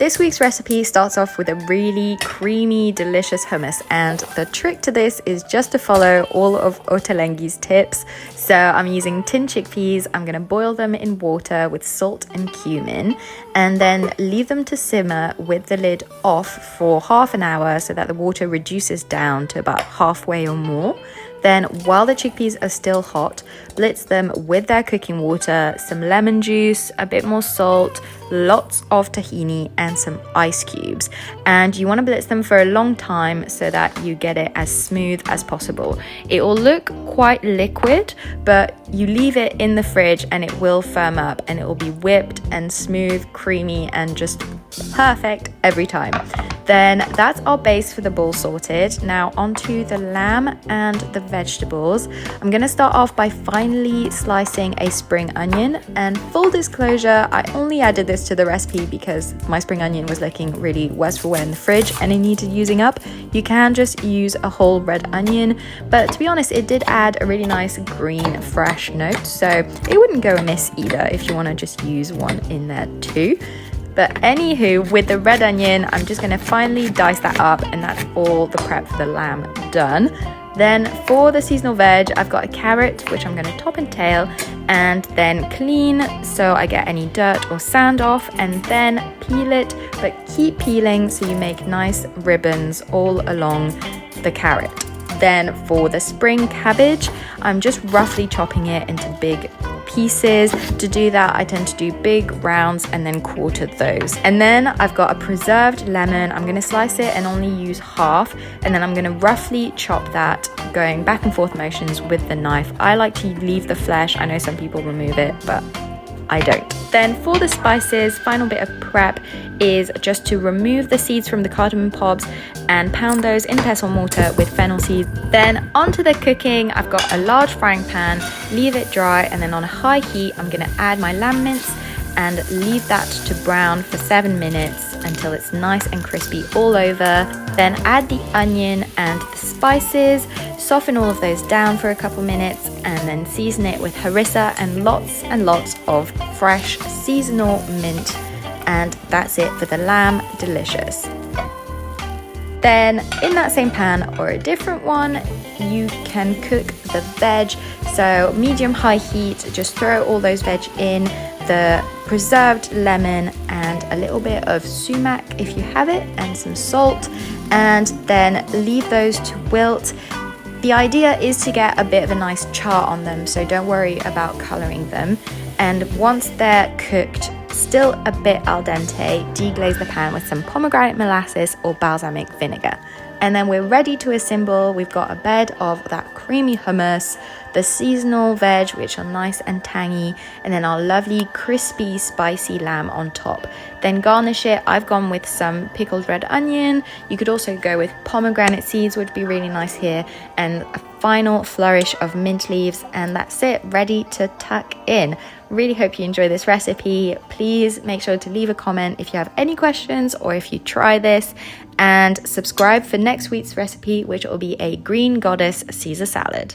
This week's recipe starts off with a really creamy, delicious hummus, and the trick to this is just to follow all of Ottolenghi's tips. So I'm using tin chickpeas. I'm going to boil them in water with salt and cumin and then leave them to simmer with the lid off for half an hour so that the water reduces down to about halfway or more. Then while the chickpeas are still hot, blitz them with their cooking water, some lemon juice, a bit more salt, lots of tahini and some ice cubes. And you want to blitz them for a long time so that you get it as smooth as possible. It will look quite liquid, but you leave it in the fridge and it will firm up and it will be whipped and smooth, creamy and just perfect every time. Then that's our base for the bowl sorted. Now onto the lamb and the vegetables. I'm going to start off by finely slicing a spring onion, and full disclosure, I only added this to the recipe because my spring onion was looking really worse for wear in the fridge and it needed using up. You can just use a whole red onion, but to be honest, it did add a really nice green fresh note, so it wouldn't go amiss either if you want to just use one in there too. But anywho, with the red onion, I'm just going to finely dice that up, and that's all the prep for the lamb done. Then for the seasonal veg, I've got a carrot, which I'm going to top and tail, and then clean so I get any dirt or sand off, and then peel it, but keep peeling so you make nice ribbons all along the carrot. Then for the spring cabbage, I'm just roughly chopping it into big pieces. To do that, I tend to do big rounds and then quarter those. And then I've got a preserved lemon. I'm going to slice it and only use half, and then I'm going to roughly chop that, going back and forth motions with the knife. I like to leave the flesh. I know some people remove it, but I don't. Then for the spices, final bit of prep is just to remove the seeds from the cardamom pods and pound those in pestle mortar with fennel seeds. Then onto the cooking, I've got a large frying pan, leave it dry, and then on a high heat, I'm gonna add my lamb mince and leave that to brown for 7 minutes until it's nice and crispy all over. Then add the onion and the spices, soften all of those down for a couple minutes, and then season it with harissa and lots of fresh seasonal mint. And that's it for the lamb delicious. Then in that same pan or a different one, you can cook the veg. So medium-high heat, just throw all those veg in, the preserved lemon and a little bit of sumac if you have it, and some salt, and then leave those to wilt. The idea is to get a bit of a nice char on them, so don't worry about colouring them. And once they're cooked, still a bit al dente, deglaze the pan with some pomegranate molasses or balsamic vinegar. And then we're ready to assemble. We've got a bed of that creamy hummus, the seasonal veg, which are nice and tangy, and then our lovely crispy spicy lamb on top. Then garnish it. I've gone with some pickled red onion. You could also go with pomegranate seeds, would be really nice here, and a final flourish of mint leaves, and that's it, ready to tuck in. Really hope you enjoy this recipe. Please make sure to leave a comment if you have any questions or if you try this, and subscribe for next week's recipe, which will be a green goddess Caesar salad.